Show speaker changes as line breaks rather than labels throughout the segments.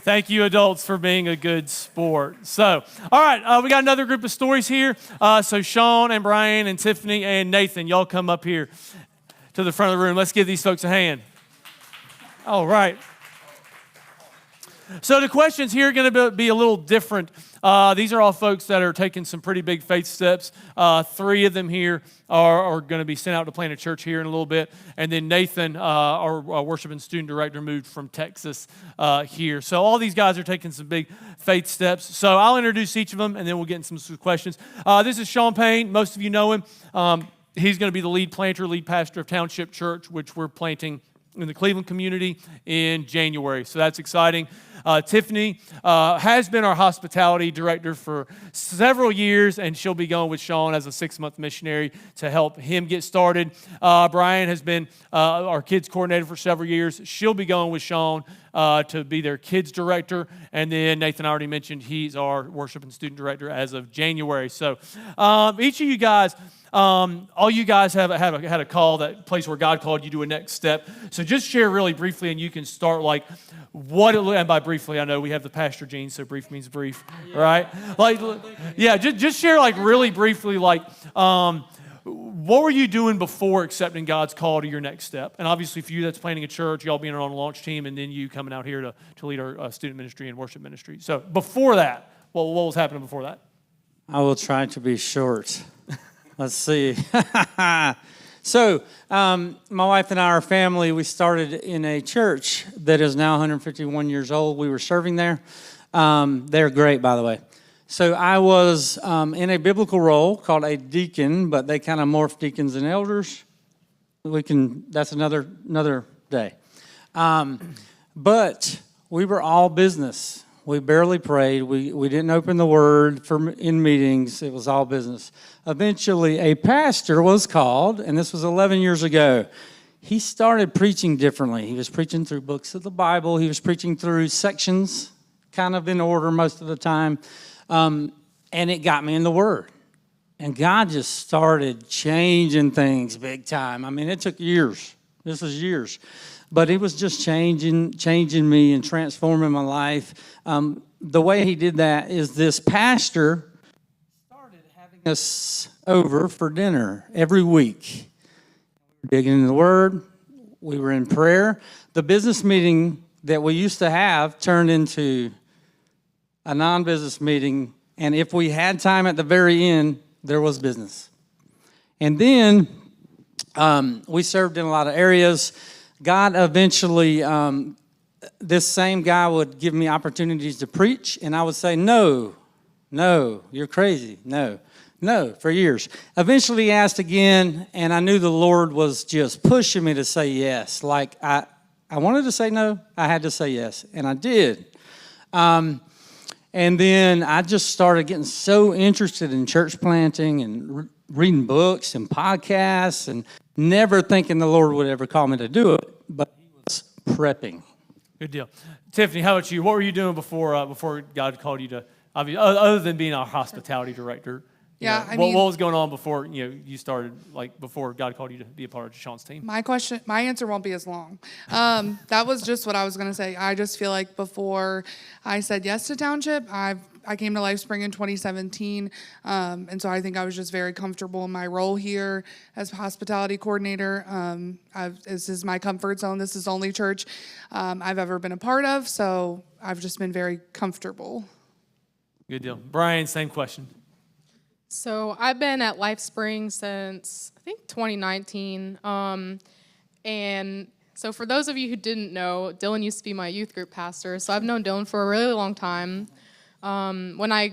Thank you, adults, for being a good sport. So, all right, we got another group of stories here. So Sean and Brian and Tiffany and Nathan, y'all come up here to the front of the room. Let's give these folks a hand. All right. So the questions here are going to be a little different. These are all folks that are taking some pretty big faith steps. 3 of them here are going to be sent out to plant a church here in a little bit. And then Nathan, our worship and student director, moved from Texas here. So all these guys are taking some big faith steps. So I'll introduce each of them, and then we'll get into some questions. This is Sean Payne. Most of you know him. He's going to be the lead pastor of Township Church, which we're planting in the Cleveland community in January. So that's exciting. Tiffany has been our hospitality director for several years, and she'll be going with Sean as a 6-month missionary to help him get started. Brian has been our kids coordinator for several years. She'll be going with Sean to be their kids director. And then Nathan, I already mentioned, he's our worship and student director as of January. So each of you guys, all you guys had a call, that place where God called you to a next step. So just share really briefly, and you can start like what it, and by briefly, I know we have the pastor gene, so brief means brief, right? Like, yeah, just share like really briefly, like what were you doing before accepting God's call to your next step? And obviously for you, that's planning a church, y'all being on a launch team, and then you coming out here to lead our student ministry and worship ministry. So before that, what was happening before that?
I will try to be short. Let's see. So, my wife and I, our family, we started in a church that is now 151 years old. We were serving there. They're great, by the way. So I was in a biblical role called a deacon, but they kind of morphed deacons and elders. That's another day. But we were all business. We barely prayed. We didn't open the word in meetings. It was all business. Eventually, a pastor was called, and this was 11 years ago. He started preaching differently. He was preaching through books of the Bible. He was preaching through sections, kind of in order most of the time. And it got me in the Word. And God just started changing things big time. I mean, it took years. This is years. But it was just changing me and transforming my life. The way he did that is this pastor started having us over for dinner every week. We were digging in the Word. We were in prayer. The business meeting that we used to have turned into a non-business meeting. And if we had time at the very end, there was business. And then we served in a lot of areas. God eventually, this same guy would give me opportunities to preach, and I would say, no, you're crazy, no, for years. Eventually he asked again, and I knew the Lord was just pushing me to say yes. Like I wanted to say no, I had to say yes, and I did. And then I just started getting so interested in church planting and reading books and podcasts, and never thinking the Lord would ever call me to do it, but he was prepping.
Good deal. Tiffany, how about you? What were you doing before God called you to, other than being our hospitality director?
Yeah,
what was going on before you started, like before God called you to be a part of Sean's team?
My answer won't be as long. That was just what I was going to say. I just feel like before I said yes to Township, I came to LifeSpring in 2017, and so I think I was just very comfortable in my role here as hospitality coordinator. This is my comfort zone. This is the only church I've ever been a part of, so I've just been very comfortable.
Good deal. Brian, same question.
So I've been at LifeSpring since, I think, 2019. And so for those of you who didn't know, Dylan used to be my youth group pastor. So I've known Dylan for a really long time. When I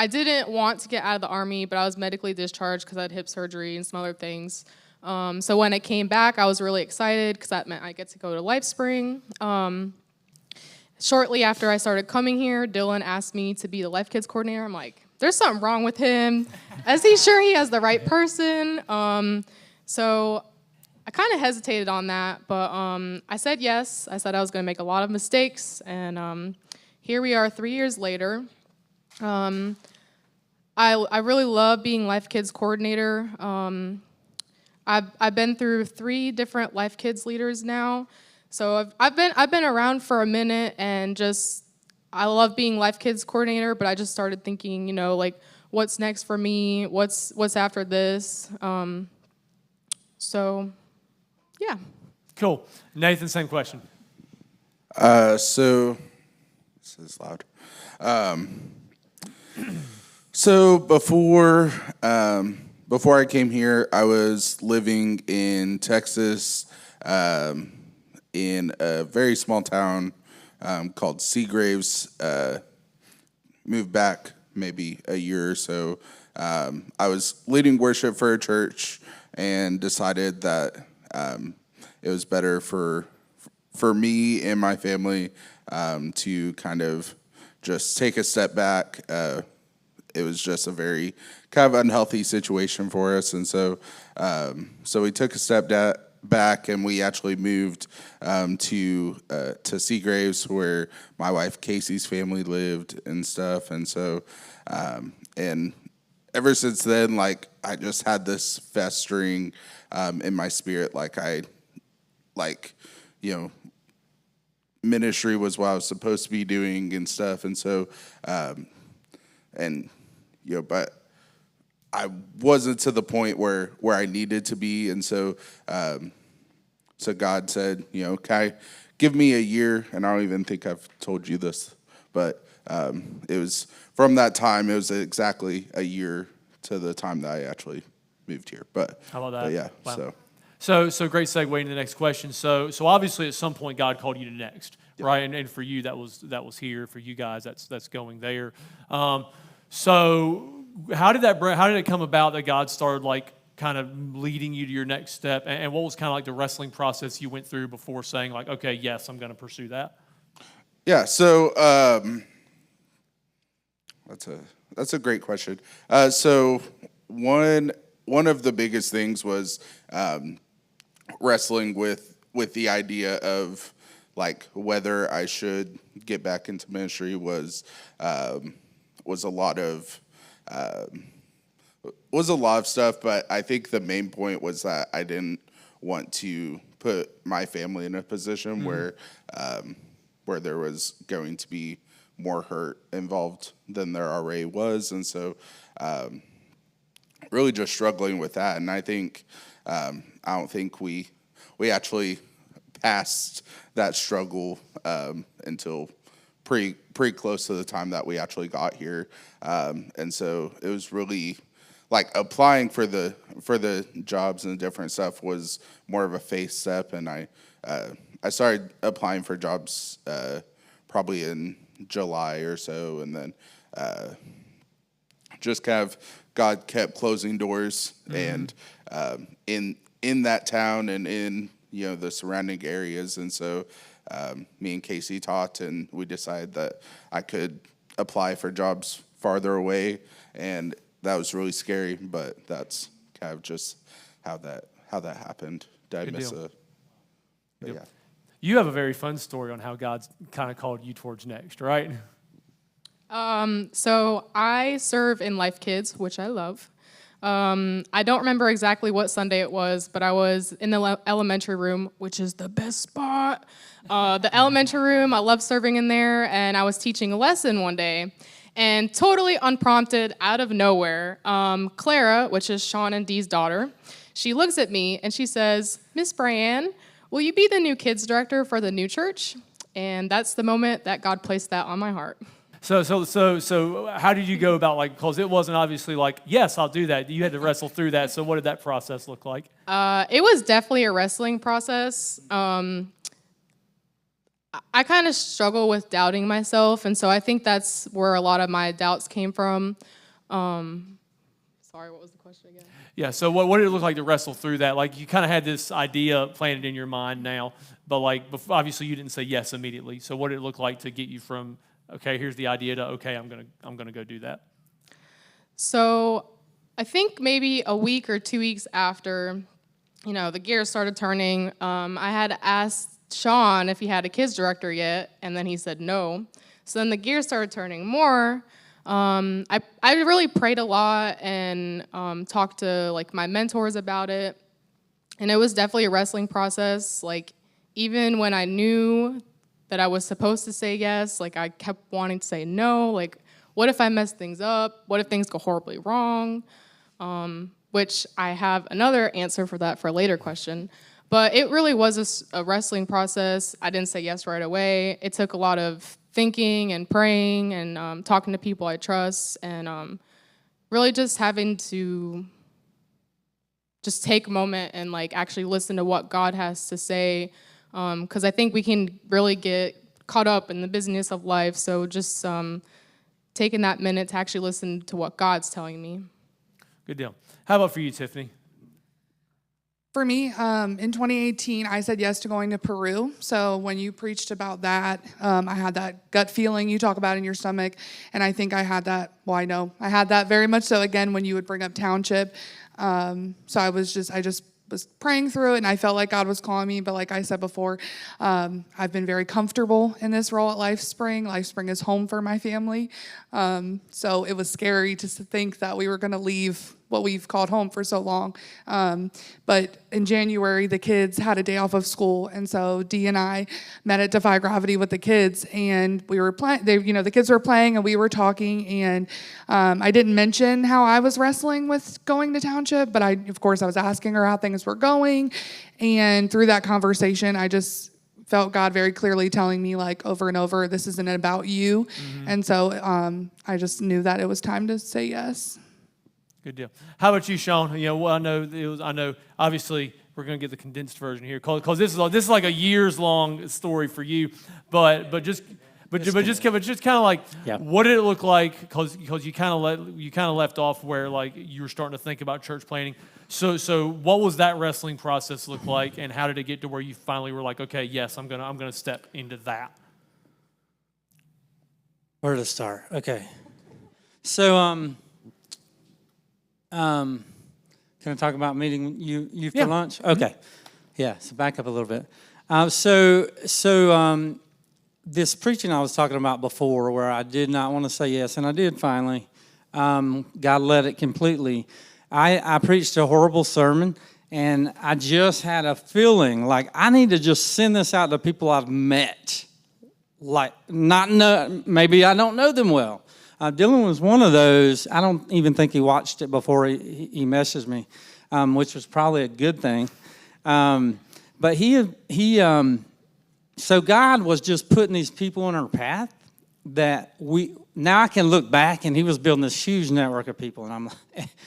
didn't want to get out of the Army, but I was medically discharged because I had hip surgery and some other things. So when I came back, I was really excited because that meant I get to go to LifeSpring. Shortly after I started coming here, Dylan asked me to be the Life Kids coordinator. I'm like, there's something wrong with him. Is he sure he has the right person? So I kind of hesitated on that, but I said yes. I said I was going to make a lot of mistakes, and here we are 3 years later. I really love being Life Kids coordinator. I've been through 3 different Life Kids leaders now, so I've been around for a minute, and just I love being Life Kids coordinator, but I just started thinking, like, what's next for me? What's after this? So, yeah.
Cool. Nathan, same question.
So this is loud. So before I came here, I was living in Texas, in a very small town called Seagraves. Moved back maybe a year or so. I was leading worship for a church and decided that it was better for me and my family to kind of just take a step back. It was just a very kind of unhealthy situation for us, and so we took a step back, and we actually moved to Seagraves, where my wife Casey's family lived and stuff, and so and ever since then, like, I just had this festering in my spirit, ministry was what I was supposed to be doing and stuff, and so but I wasn't to the point where I needed to be, and so God said, can I give me a year? And I don't even think I've told you this, but it was from that time. It was exactly a year to the time that I actually moved here. But
how about that?
But yeah.
Wow. So great segue into the next question. So obviously at some point God called you to next, right? And for you that was here. For you guys that's going there. So how did it come about that God started like kind of leading you to your next step, and what was kind of like the wrestling process you went through before saying like, okay, yes, I'm going to pursue that?
Yeah. So that's a great question. So one of the biggest things was wrestling with the idea of like whether I should get back into ministry was a lot of stuff, but I think the main point was that I didn't want to put my family in a position where there was going to be more hurt involved than there already was, and so really just struggling with that. And I think I don't think we actually passed that struggle until pretty close to the time that we actually got here, and so it was really like applying for the jobs and different stuff was more of a faith step, and I started applying for jobs probably in July or so, and then just kind of God kept closing doors, and in that town and in the surrounding areas, and so me and Casey talked, and we decided that I could apply for jobs farther away, and that was really scary, but that's kind of just how that happened. Did I miss
deal.
Yeah.
You have a very fun story on how God's kind of called you towards next, right?
So I serve in Life Kids, which I love. I don't remember exactly what Sunday it was, but I was in the elementary room, which is the best spot. The elementary room, I love serving in there, and I was teaching a lesson one day. And totally unprompted, out of nowhere, Clara, which is Sean and Dee's daughter, she looks at me and she says, "Miss Brianne, will you be the new kids director for the new church?" And that's the moment that God placed that on my heart.
So how did you go about, like, because it wasn't obviously like, yes, I'll do that. You had to wrestle through that. So what did that process look like?
It was definitely a wrestling process. I kind of struggle with doubting myself, and so I think that's where a lot of my doubts came from. Sorry, what was the question again?
Yeah, so what did it look like to wrestle through that? Like, you kind of had this idea planted in your mind now, but like, obviously you didn't say yes immediately. So what did it look like to get you from, okay, here's the idea, to, okay, I'm gonna go do that? So I think maybe a week or 2 weeks after, the gears started turning, I had asked Sean if he had a kids director yet, and then he said no. So then the gears started turning more. I really prayed a lot and talked to like my mentors about it, and it was definitely a wrestling process. Like, even when I knew
that I was supposed to say yes. Like, I kept wanting to say no. Like, what if I mess things up? What if things go horribly wrong? Which I have another answer for that for a later question. But it really was a wrestling process. I didn't say yes right away. It took a lot of thinking and praying and talking to people I trust and really just having to just take a moment and like actually listen to what God has to say. Because I think we can really get caught up in the busyness of life. So just taking that minute to actually listen to what God's telling me.
Good deal. How about for you, Tiffany?
For me, in 2018, I said yes to going to Peru. So when you preached about that, I had that gut feeling you talk about in your stomach. And I think I had that, well, I know I had that very much so again when you would bring up Township. So I just was praying through it, and I felt like God was calling me. But like I said before, I've been very comfortable in this role at LifeSpring. LifeSpring is home for my family. So it was scary to think that we were going to leave what we've called home for so long. But in January, the kids had a day off of school, and so Dee and I met at Defy Gravity with the kids, and we were playing. The kids were playing, and we were talking. And I didn't mention how I was wrestling with going to Township, but of course, I was asking her how things were going, and through that conversation, I just felt God very clearly telling me, like, over and over, this isn't about you. Mm-hmm. And so I just knew that it was time to say yes.
Good deal. How about you, Sean? I know. Obviously, we're going to get the condensed version here because this is like a years long story for you. But just kind of like, yeah. What did it look like? Because you kind of left off where like you were starting to think about church planting. So what was that wrestling process look like, and how did it get to where you finally were like, okay, yes, I'm gonna step into that?
Where to start? Okay. So can I talk about meeting you for lunch? Okay. Yeah, so back up a little bit. This preaching I was talking about before where I did not want to say yes, and I did finally. God led it completely. I preached a horrible sermon, and I just had a feeling like I need to just send this out to people I've met. Like, maybe I don't know them well. Dylan was one of those. I don't even think he watched it before he messaged me, which was probably a good thing. But so God was just putting these people on our path that now I can look back, and he was building this huge network of people, and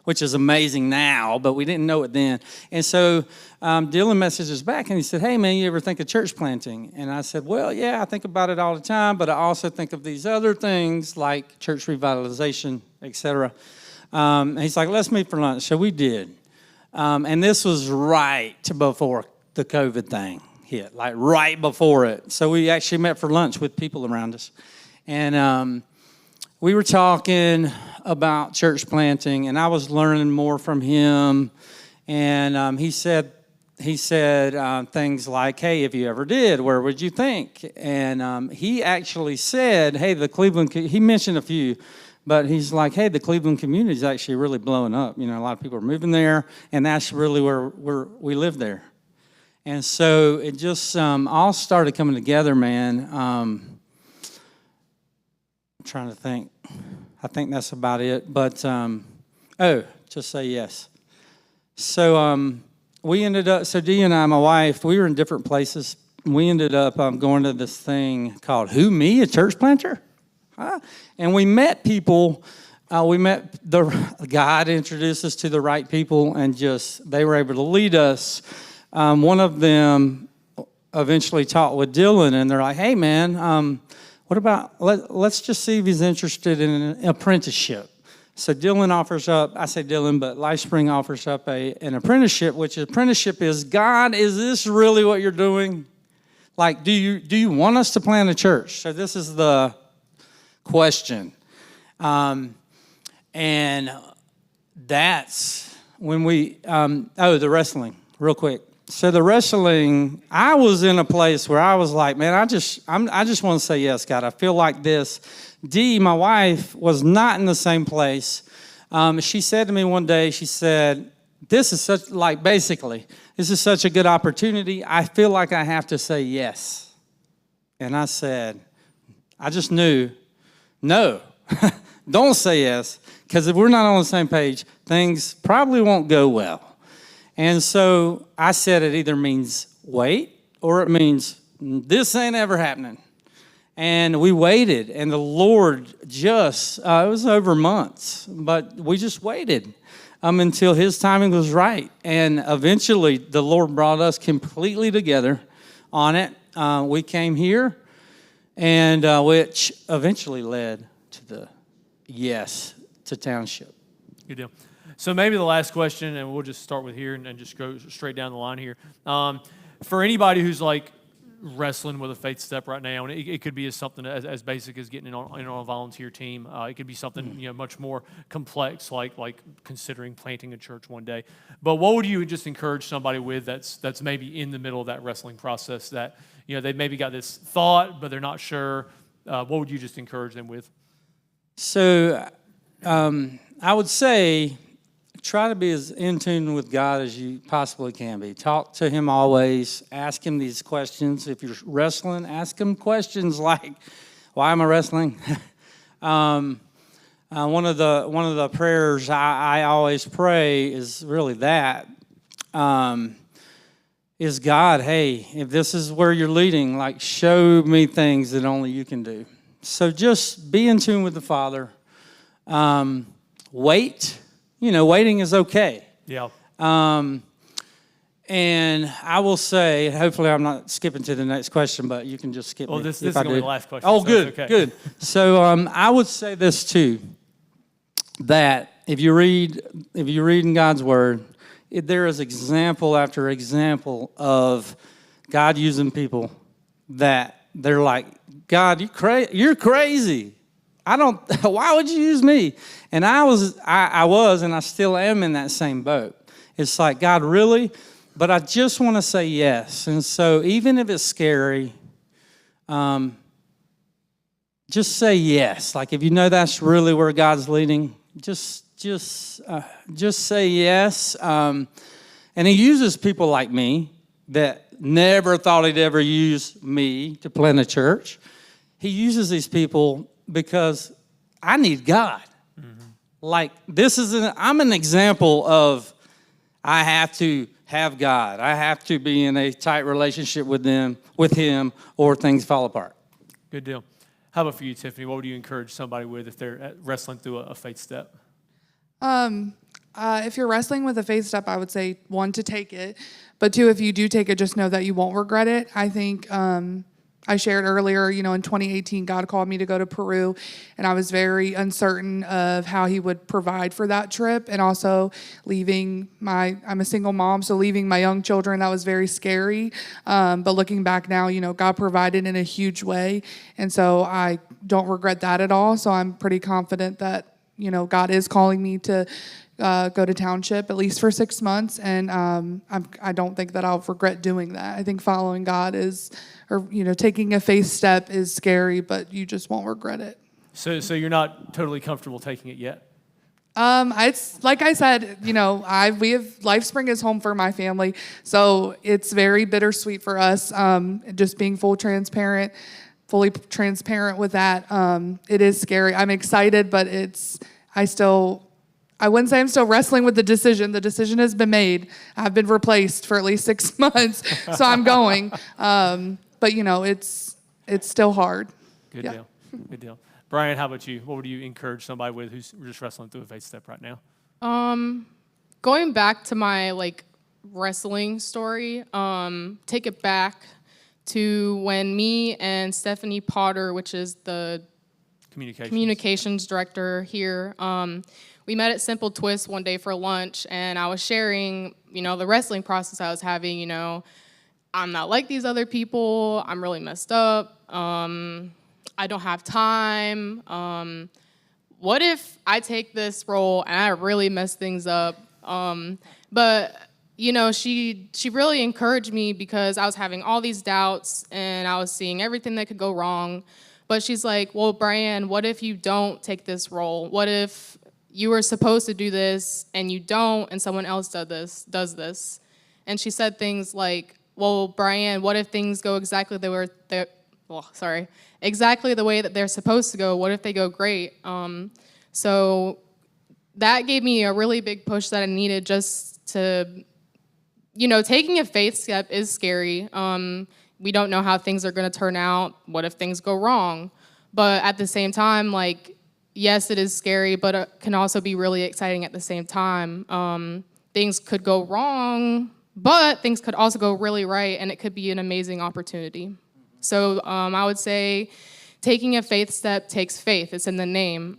which is amazing now, but we didn't know it then. And so Dylan messaged us back, and he said, "Hey, man, you ever think of church planting?" And I said, "Well, yeah, I think about it all the time, but I also think of these other things like church revitalization, etc." And he's like, "Let's meet for lunch." So we did. And this was right before the COVID thing hit, like right before it. So we actually met for lunch with people around us. And we were talking about church planting, and I was learning more from him. And he said things like, "Hey, if you ever did, where would you think?" And he actually said, "Hey, he mentioned a few, but he's like, hey, the Cleveland community is actually really blowing up. A lot of people are moving there, and that's really where we live there." And so it just all started coming together, man. I'm trying to think. I think that's about it. But, just say yes. So we ended up, Dee and I, my wife, we were in different places. We ended up going to this thing called Who Me, a church planter? Huh? And we met people. We met God introduced us to the right people, and they were able to lead us. One of them eventually talked with Dylan, and they're like, "Hey, man, what about let's just see if he's interested in an apprenticeship." So Dylan offers up, I say Dylan, but LifeSpring offers up an apprenticeship, which apprenticeship is, God, is this really what you're doing? Like, do you want us to plant a church? So this is the question. And that's when the wrestling, real quick. So the wrestling, I was in a place where I was like, man, I just want to say yes, God. I feel like this. Dee, my wife, was not in the same place. She said to me one day, she said, this is such a good opportunity. I feel like I have to say yes. And I said, I just knew, no, don't say yes, because if we're not on the same page, things probably won't go well. And so I said it either means wait or it means this ain't ever happening. And we waited, and the Lord just, it was over months, but we just waited until His timing was right. And eventually, the Lord brought us completely together on it. We came here, and which eventually led to the yes to Township.
Good deal. So maybe the last question, and we'll just start with here and just go straight down the line here. For anybody who's like wrestling with a faith step right now, and it could be something as basic as getting in on a volunteer team. It could be something much more complex, like considering planting a church one day. But what would you just encourage somebody with that's maybe in the middle of that wrestling process, that they maybe got this thought but they're not sure? What would you just encourage them with?
So I would say try to be as in tune with God as you possibly can be. Talk to Him always. Ask Him these questions. If you're wrestling, ask Him questions like, why am I wrestling? One of the prayers I always pray is really that, is God, hey, if this is where you're leading, like show me things that only you can do. So just be in tune with the Father. Wait. Waiting is okay.
Yeah.
And I will say, hopefully I'm not skipping to the next question, but you can just skip me.
Well, this is going to be the last question.
Oh,
so
good,
it's okay.
good. So I would say this too, that if you read in God's Word, there is example after example of God using people that they're like, God, you're crazy. Why would you use me? And I was, and I still am in that same boat. It's like, God, really? But I just want to say yes. And so even if it's scary, just say yes. Like if you know that's really where God's leading, just say yes. And He uses people like me that never thought He'd ever use me to plant a church. He uses these people because I need God. Mm-hmm. Like I'm an example of I have to have God. I have to be in a tight relationship with Him, or things fall apart.
Good deal. How about for you, Tiffany? What would you encourage somebody with if they're wrestling through a faith step?
If you're wrestling with a faith step, I would say, 1, to take it. But 2, if you do take it, just know that you won't regret it. I think I shared earlier, in 2018, God called me to go to Peru, and I was very uncertain of how He would provide for that trip, and also I'm a single mom, so leaving my young children, that was very scary. But looking back now, God provided in a huge way, and so I don't regret that at all. So I'm pretty confident that, God is calling me to go to Township, at least for 6 months, and I don't think that I'll regret doing that. I think following God taking a faith step is scary, but you just won't regret it.
So you're not totally comfortable taking it yet?
It's like I said, we have LifeSpring is home for my family, so it's very bittersweet for us. Just being fully transparent with that. It is scary. I'm excited, but I wouldn't say I'm still wrestling with the decision. The decision has been made. I've been replaced for at least 6 months, so I'm going. But it's still hard.
Good deal. Good deal. Brian, how about you? What would you encourage somebody with who's just wrestling through a faith step right now?
Going back to my wrestling story, take it back to when me and Stephanie Potter, which is the communications director here, we met at Simple Twist one day for lunch, and I was sharing, the wrestling process I was having. I'm not like these other people. I'm really messed up. I don't have time. What if I take this role and I really mess things up? But she really encouraged me because I was having all these doubts and I was seeing everything that could go wrong. But she's like, well, Brian, what if you don't take this role? What if you were supposed to do this and you don't, and someone else does this? And she said things like, well, Brian, what if things go exactly the exactly the way that they're supposed to go? What if they go great? So that gave me a really big push that I needed just to, taking a faith step is scary. We don't know how things are going to turn out. What if things go wrong? But at the same time, yes, it is scary, but it can also be really exciting at the same time. Things could go wrong, but things could also go really right, and it could be an amazing opportunity. So I would say taking a faith step takes faith. It's in the name.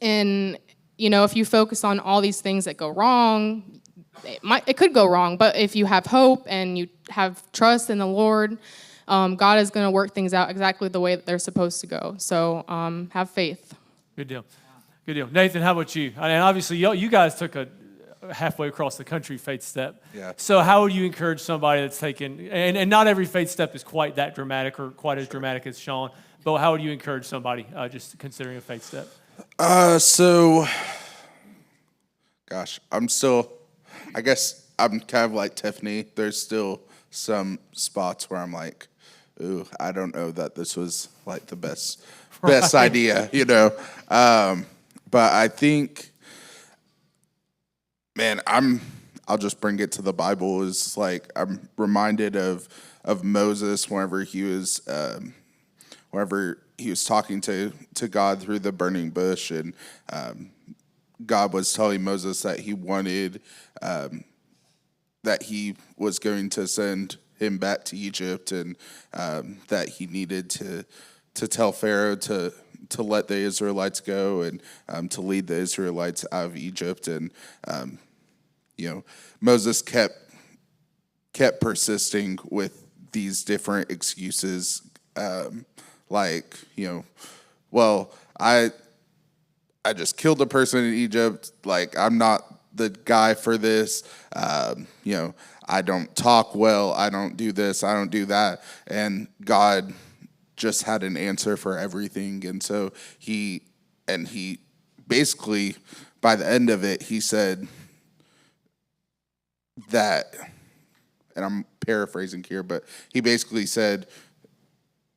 And, if you focus on all these things that go wrong, it could go wrong, but if you have hope and you have trust in the Lord, God is going to work things out exactly the way that they're supposed to go. So have faith.
Good deal. Good deal. Nathan, how about you? And obviously, you guys took a halfway across the country faith step.
Yeah.
So how would you encourage somebody that's taken, and not every faith step is quite that dramatic or quite as dramatic as Sean, but how would you encourage somebody just considering a faith step?
I guess I'm kind of like Tiffany. There's still some spots where I'm like, ooh, I don't know that this was like the best idea, But I think, man, I'll just bring it to the Bible. Is like I'm reminded of Moses whenever he was talking to God through the burning bush, and God was telling Moses that he wanted that he was going to send him back to Egypt, and that he needed to tell Pharaoh to let the Israelites go, and to lead the Israelites out of Egypt. And Moses kept persisting with these different excuses, well, I just killed a person in Egypt. Like, I'm not the guy for this. I don't talk well. I don't do this. I don't do that. And God just had an answer for everything. And so he basically, by the end of it, he said that, and I'm paraphrasing here, but he basically said,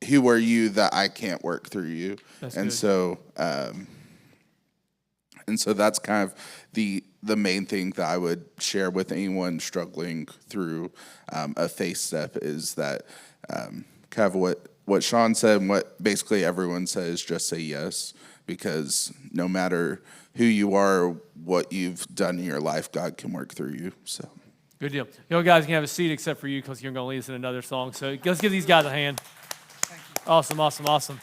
who are you that I can't work through you?
That's
and
good.
so and so that's kind of the main thing that I would share with anyone struggling through a faith step, is that kind of what Sean said and what basically everyone says, just say yes, because no matter who you are or what you've done in your life, God can work through you. So
Good deal. Guys can have a seat except for you, because you're going to lead us in another song. So let's give these guys a hand. Thank you. Awesome.